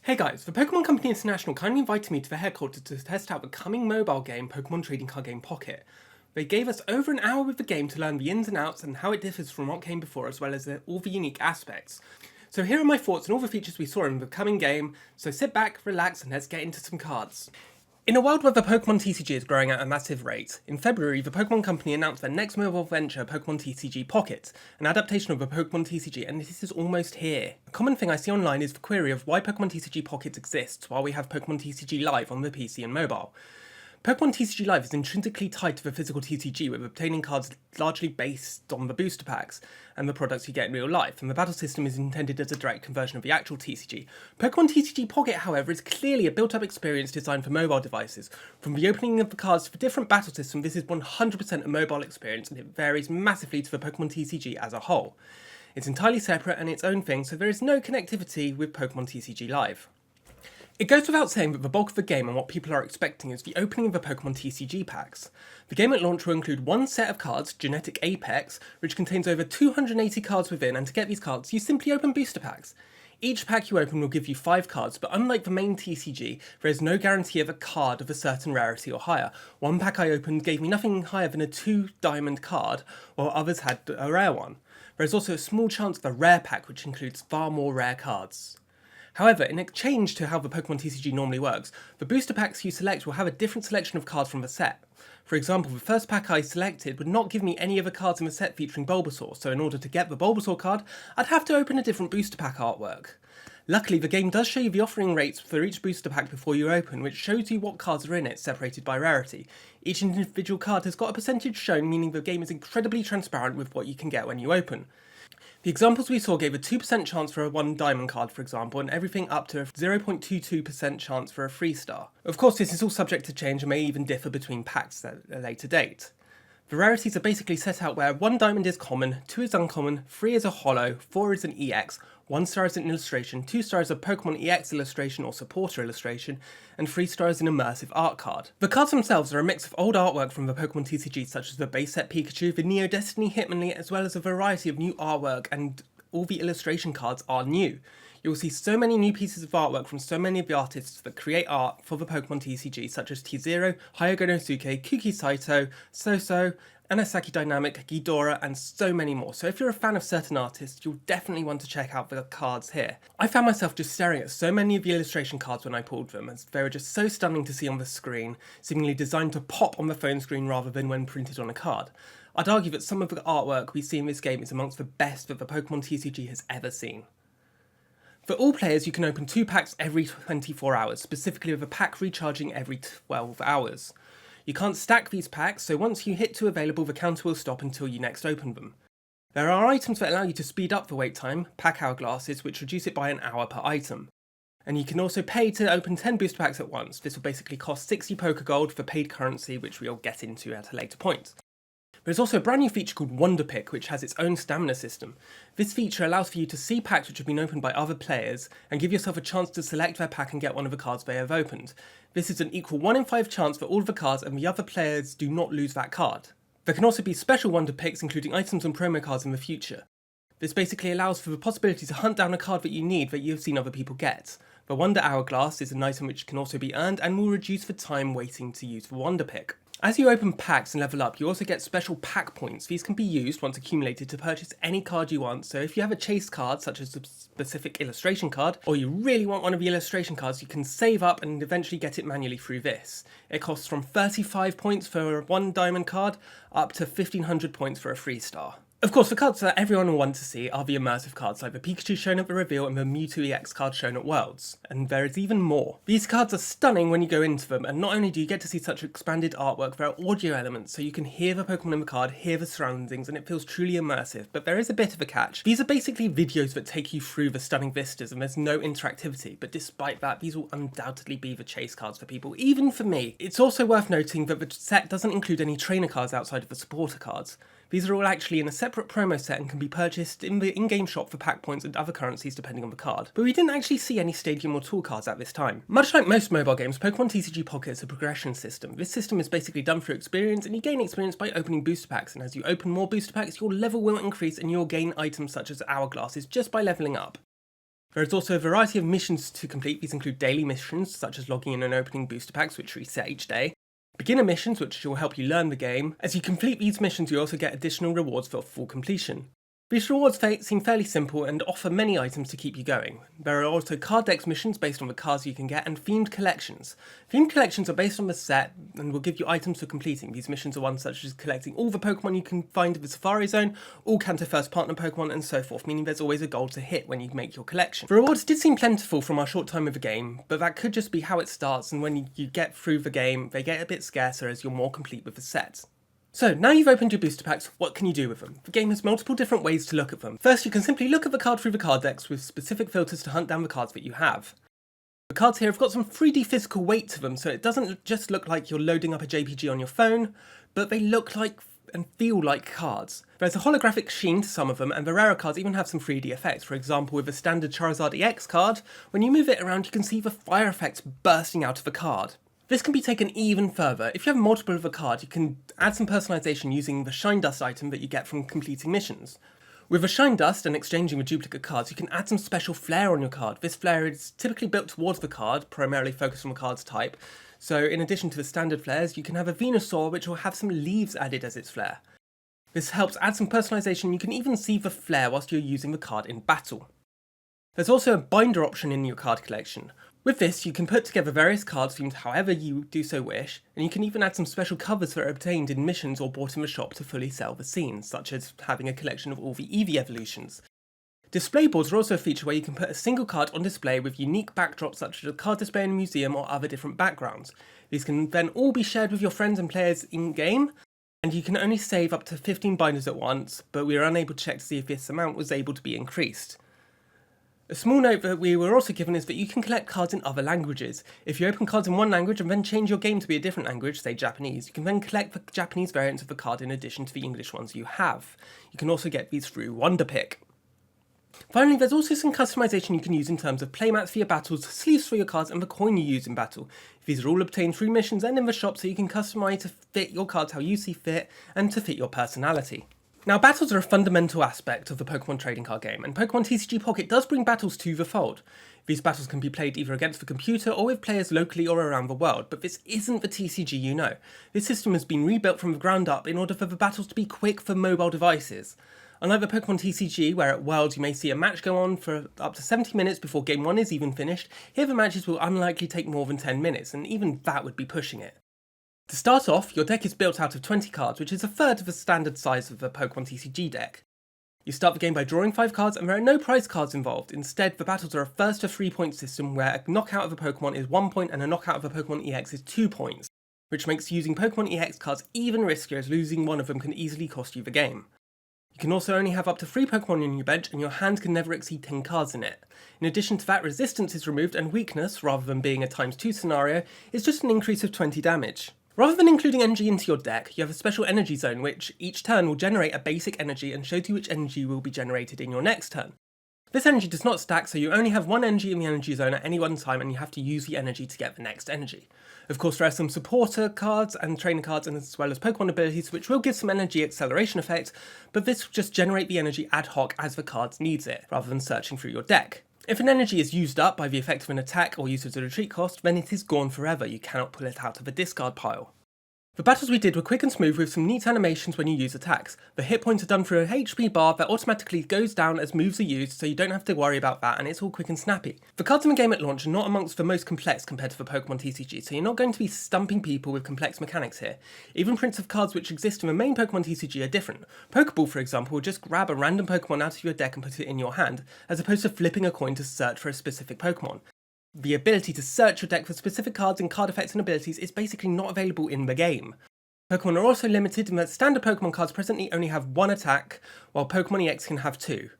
Hey guys, the Pokémon Company International kindly invited me to their headquarters to test out the coming mobile game Pokémon Trading Card Game Pocket. They gave us over an hour with the game to learn the ins and outs and how it differs from what came before, as well as all the unique aspects. So here are my thoughts on all the features we saw in the coming game, so sit back, relax, and let's get into some cards. In a world where the Pokémon TCG is growing at a massive rate, in February the Pokémon Company announced their next mobile venture, Pokémon TCG Pocket, an adaptation of the Pokémon TCG, and this is almost here. A common thing I see online is the query of why Pokémon TCG Pocket exists while we have Pokémon TCG Live on the PC and mobile. Pokémon TCG Live is intrinsically tied to the physical TCG, with obtaining cards largely based on the booster packs and the products you get in real life, and the battle system is intended as a direct conversion of the actual TCG. Pokémon TCG Pocket, however, is clearly a built-up experience designed for mobile devices. From the opening of the cards to the different battle systems, this is 100% a mobile experience, and it varies massively to the Pokémon TCG as a whole. It's entirely separate and its own thing, so there is no connectivity with Pokémon TCG Live. It goes without saying that the bulk of the game and what people are expecting is the opening of the Pokémon TCG packs. The game at launch will include one set of cards, Genetic Apex, which contains over 280 cards within, and to get these cards you simply open booster packs. Each pack you open will give you 5 cards, but unlike the main TCG, there is no guarantee of a card of a certain rarity or higher. One pack I opened gave me nothing higher than a 2 diamond card, while others had a rare one. There is also a small chance of a rare pack, which includes far more rare cards. However, in exchange to how the Pokémon TCG normally works, the booster packs you select will have a different selection of cards from the set. For example, the first pack I selected would not give me any of the cards in the set featuring Bulbasaur, so in order to get the Bulbasaur card, I'd have to open a different booster pack artwork. Luckily, the game does show you the offering rates for each booster pack before you open, which shows you what cards are in it, separated by rarity. Each individual card has got a percentage shown, meaning the game is incredibly transparent with what you can get when you open. The examples we saw gave a 2% chance for a 1 diamond card, for example, and everything up to a 0.22% chance for a 3-star. Of course, this is all subject to change and may even differ between packs at a later date. The rarities are basically set out where 1 diamond is common, 2 is uncommon, 3 is a holo, 4 is an EX, 1 star is an illustration, 2 stars is a Pokemon EX illustration or supporter illustration, and 3 stars is an immersive art card. The cards themselves are a mix of old artwork from the Pokemon TCG, such as the base set Pikachu, the Neo Destiny Hitmonlee, as well as a variety of new artwork, and all the illustration cards are new. You will see so many new pieces of artwork from so many of the artists that create art for the Pokemon TCG, such as T-Zero, Hyogo no Suke, Kuki Saito, Soso, Anasaki Dynamic, Ghidorah, and so many more. So if you're a fan of certain artists, you'll definitely want to check out the cards here. I found myself just staring at so many of the illustration cards when I pulled them, as they were just so stunning to see on the screen, seemingly designed to pop on the phone screen rather than when printed on a card. I'd argue that some of the artwork we see in this game is amongst the best that the Pokemon TCG has ever seen. For all players, you can open 2 packs every 24 hours, specifically with a pack recharging every 12 hours. You can't stack these packs, so once you hit 2 available, the counter will stop until you next open them. There are items that allow you to speed up the wait time, pack hourglasses, which reduce it by an hour per item. And you can also pay to open 10 booster packs at once. This will basically cost 60 Pokegold for paid currency, which we'll get into at a later point. There's also a brand new feature called Wonder Pick, which has its own stamina system. This feature allows for you to see packs which have been opened by other players, and give yourself a chance to select their pack and get one of the cards they have opened. This is an equal 1 in 5 chance for all of the cards, and the other players do not lose that card. There can also be special Wonder Picks, including items and promo cards in the future. This basically allows for the possibility to hunt down a card that you need that you've seen other people get. The Wonder Hourglass is an item which can also be earned and will reduce the time waiting to use the Wonder Pick. As you open packs and level up, you also get special pack points. These can be used, once accumulated, to purchase any card you want, so if you have a chase card, such as a specific illustration card, or you really want one of the illustration cards, you can save up and eventually get it manually through this. It costs from 35 points for a 1 diamond card, up to 1500 points for a 3-star. Of course, the cards that everyone will want to see are the immersive cards, like the Pikachu shown at the reveal and the Mewtwo EX card shown at Worlds. And there is even more. These cards are stunning when you go into them, and not only do you get to see such expanded artwork, there are audio elements, so you can hear the Pokemon in the card, hear the surroundings, and it feels truly immersive. But there is a bit of a catch. These are basically videos that take you through the stunning vistas, and there's no interactivity, but despite that, these will undoubtedly be the chase cards for people, even for me. It's also worth noting that the set doesn't include any trainer cards outside of the supporter cards. These are all actually in a separate promo set and can be purchased in the in-game shop for pack points and other currencies depending on the card. But we didn't actually see any Stadium or Tool cards at this time. Much like most mobile games, Pokémon TCG Pocket is a progression system. This system is basically done through experience, and you gain experience by opening booster packs, and as you open more booster packs, your level will increase and you'll gain items such as hourglasses just by leveling up. There is also a variety of missions to complete. These include daily missions, such as logging in and opening booster packs, which reset each day. Beginner missions, which will help you learn the game. As you complete these missions, you also get additional rewards for full completion. These rewards seem fairly simple and offer many items to keep you going. There are also card decks missions based on the cards you can get, and themed collections. Themed collections are based on the set and will give you items for completing. These missions are ones such as collecting all the Pokemon you can find in the Safari Zone, all Kanto First Partner Pokemon, and so forth, meaning there's always a goal to hit when you make your collection. The rewards did seem plentiful from our short time with the game, but that could just be how it starts, and when you get through the game, they get a bit scarcer as you're more complete with the sets. So, now you've opened your booster packs, what can you do with them? The game has multiple different ways to look at them. First, you can simply look at the card through the card decks with specific filters to hunt down the cards that you have. The cards here have got some 3D physical weight to them, so it doesn't just look like you're loading up a JPG on your phone, but they look like and feel like cards. There's a holographic sheen to some of them, and the rarer cards even have some 3D effects. For example, with the standard Charizard EX card, when you move it around you can see the fire effects bursting out of the card. This can be taken even further. If you have multiple of a card, you can add some personalisation using the Shine Dust item that you get from completing missions. With the Shine Dust and exchanging with duplicate cards, you can add some special flair on your card. This flair is typically built towards the card, primarily focused on the card's type. So in addition to the standard flares, you can have a Venusaur which will have some leaves added as its flair. This helps add some personalisation. You can even see the flair whilst you're using the card in battle. There's also a binder option in your card collection. With this, you can put together various cards themed however you do so wish, and you can even add some special covers that are obtained in missions or bought in the shop to fully sell the scenes, such as having a collection of all the Eevee evolutions. Display boards are also a feature where you can put a single card on display with unique backdrops such as a card display in a museum or other different backgrounds. These can then all be shared with your friends and players in-game, and you can only save up to 15 binders at once, but we are unable to check to see if this amount was able to be increased. A small note that we were also given is that you can collect cards in other languages. If you open cards in one language and then change your game to be a different language, say Japanese, you can then collect the Japanese variants of the card in addition to the English ones you have. You can also get these through WonderPick. Finally, there's also some customization you can use in terms of playmats for your battles, sleeves for your cards, and the coin you use in battle. These are all obtained through missions and in the shop, so you can customize to fit your cards how you see fit and to fit your personality. Now, battles are a fundamental aspect of the Pokemon trading card game, and Pokemon TCG Pocket does bring battles to the fold. These battles can be played either against the computer or with players locally or around the world, but this isn't the TCG you know. This system has been rebuilt from the ground up in order for the battles to be quick for mobile devices. Unlike the Pokemon TCG, where at Worlds you may see a match go on for up to 70 minutes before Game 1 is even finished, here the matches will unlikely take more than 10 minutes, and even that would be pushing it. To start off, your deck is built out of 20 cards, which is a third of the standard size of the Pokemon TCG deck. You start the game by drawing 5 cards, and there are no prize cards involved. Instead, the battles are a first to 3 point system where a knockout of a Pokemon is 1 point and a knockout of a Pokemon EX is 2 points, which makes using Pokemon EX cards even riskier as losing one of them can easily cost you the game. You can also only have up to 3 Pokemon on your bench, and your hand can never exceed 10 cards in it. In addition to that, resistance is removed, and weakness, rather than being a ×2 scenario, is just an increase of 20 damage. Rather than including energy into your deck, you have a special energy zone which, each turn, will generate a basic energy and show you which energy will be generated in your next turn. This energy does not stack, so you only have one energy in the energy zone at any one time, and you have to use the energy to get the next energy. Of course, there are some supporter cards and trainer cards, and as well as Pokemon abilities, which will give some energy acceleration effect, but this will just generate the energy ad hoc as the card needs it, rather than searching through your deck. If an energy is used up by the effect of an attack or used as a retreat cost, then it is gone forever. You cannot pull it out of a discard pile. The battles we did were quick and smooth with some neat animations when you use attacks. The hit points are done through a HP bar that automatically goes down as moves are used, so you don't have to worry about that, and it's all quick and snappy. The cards in the game at launch are not amongst the most complex compared to the Pokemon TCG, so you're not going to be stumping people with complex mechanics here. Even prints of cards which exist in the main Pokemon TCG are different. Pokeball, for example, will just grab a random Pokemon out of your deck and put it in your hand, as opposed to flipping a coin to search for a specific Pokemon. The ability to search your deck for specific cards and card effects and abilities is basically not available in the game. Pokemon are also limited in that standard Pokemon cards presently only have 1 attack, while Pokemon EX can have 2.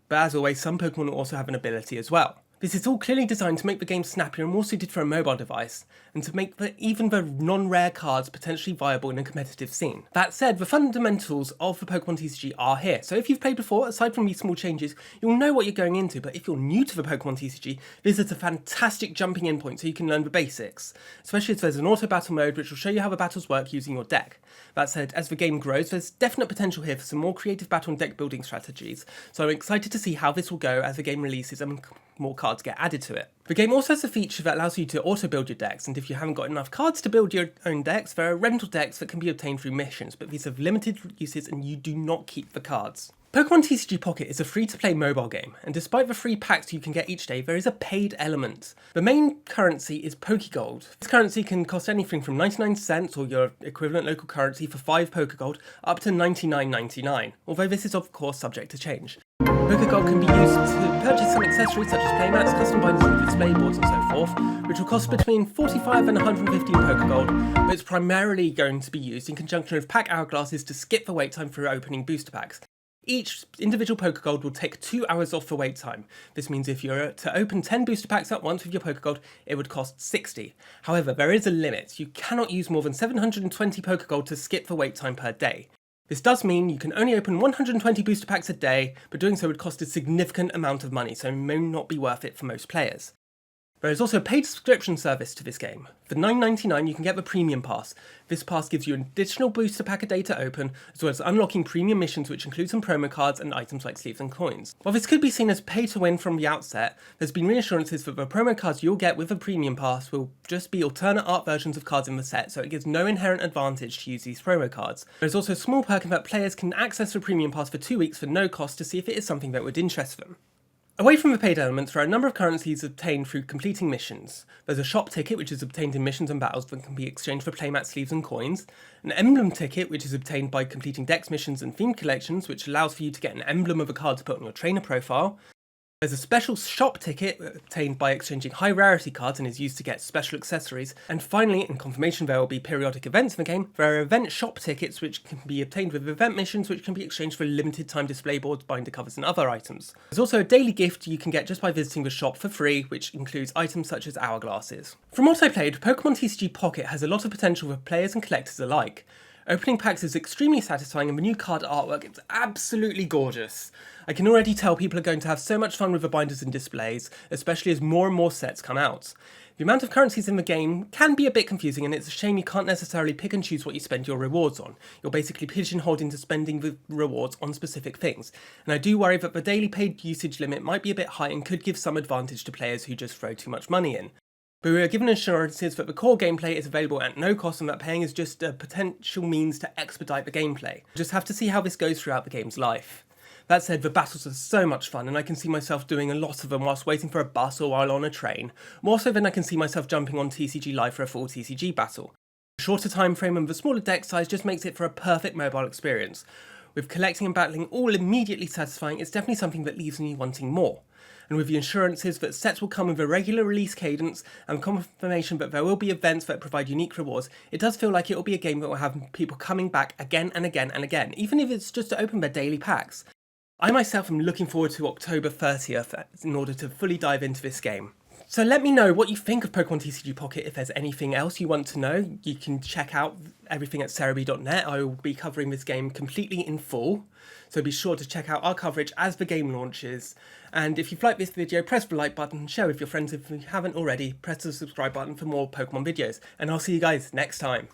But as always, some Pokemon will also have an ability as well. This is all clearly designed to make the game snappier and more suited for a mobile device, and to make even the non-rare cards potentially viable in a competitive scene. That said, the fundamentals of the Pokémon TCG are here, so if you've played before, aside from these small changes, you'll know what you're going into, but if you're new to the Pokémon TCG, this is a fantastic jumping in point so you can learn the basics, especially as there's an auto battle mode which will show you how the battles work using your deck. That said, as the game grows, there's definite potential here for some more creative battle and deck building strategies, so I'm excited to see how this will go as the game releases and more cards get added to it. The game also has a feature that allows you to auto-build your decks, and if you haven't got enough cards to build your own decks, there are rental decks that can be obtained through missions, but these have limited uses and you do not keep the cards. Pokémon TCG Pocket is a free-to-play mobile game, and despite the free packs you can get each day, there is a paid element. The main currency is Pokégold. This currency can cost anything from 99 cents, or your equivalent local currency for 5 Pokégold, up to 99.99, although this is of course subject to change. Pokégold can be used to purchase some accessories such as playmats, custom binders and display boards and so forth, which will cost between 45 and 115 Pokégold, but it's primarily going to be used in conjunction with pack hourglasses to skip the wait time for opening booster packs. Each individual Pokégold will take 2 hours off the wait time. This means if you're to open 10 booster packs at once with your Pokégold, it would cost 60. However, there is a limit. You cannot use more than 720 Pokégold to skip the wait time per day. This does mean you can only open 120 booster packs a day, but doing so would cost a significant amount of money, so it may not be worth it for most players. There is also a paid subscription service to this game. For $9.99 you can get the Premium Pass. This pass gives you an additional booster pack a day to open, as well as unlocking premium missions which include some promo cards and items like sleeves and coins. While this could be seen as pay to win from the outset, there's been reassurances that the promo cards you'll get with the Premium Pass will just be alternate art versions of cards in the set, so it gives no inherent advantage to use these promo cards. There's also a small perk in that players can access the Premium Pass for 2 weeks for no cost to see if it is something that would interest them. Away from the paid elements, there are a number of currencies obtained through completing missions. There's a shop ticket, which is obtained in missions and battles that can be exchanged for playmat sleeves and coins. An emblem ticket, which is obtained by completing dex missions and themed collections, which allows for you to get an emblem of a card to put on your trainer profile. There's a special shop ticket obtained by exchanging high rarity cards and is used to get special accessories. And finally, in confirmation there will be periodic events in the game, there are event shop tickets which can be obtained with event missions which can be exchanged for limited time display boards, binder covers and other items. There's also a daily gift you can get just by visiting the shop for free, which includes items such as hourglasses. From what I played, Pokémon TCG Pocket has a lot of potential for players and collectors alike. Opening packs is extremely satisfying and the new card artwork is absolutely gorgeous. I can already tell people are going to have so much fun with the binders and displays, especially as more and more sets come out. The amount of currencies in the game can be a bit confusing, and it's a shame you can't necessarily pick and choose what you spend your rewards on. You're basically pigeonholed into spending the rewards on specific things, and I do worry that the daily paid usage limit might be a bit high and could give some advantage to players who just throw too much money in. But we are given assurances that the core gameplay is available at no cost and that paying is just a potential means to expedite the gameplay. We'll just have to see how this goes throughout the game's life. That said, the battles are so much fun and I can see myself doing a lot of them whilst waiting for a bus or while on a train, more so than I can see myself jumping on TCG Live for a full TCG battle. The shorter time frame and the smaller deck size just makes it for a perfect mobile experience. With collecting and battling all immediately satisfying, it's definitely something that leaves me wanting more. And with the assurances that sets will come with a regular release cadence and confirmation that there will be events that provide unique rewards, it does feel like it will be a game that will have people coming back again and again and again, even if it's just to open their daily packs. I myself am looking forward to October 30th in order to fully dive into this game. So let me know what you think of Pokémon TCG Pocket. If there's anything else you want to know, you can check out everything at cerebi.net. I will be covering this game completely in full, so be sure to check out our coverage as the game launches. And if you've liked this video, press the like button, share with your friends if you haven't already, press the subscribe button for more Pokémon videos, and I'll see you guys next time.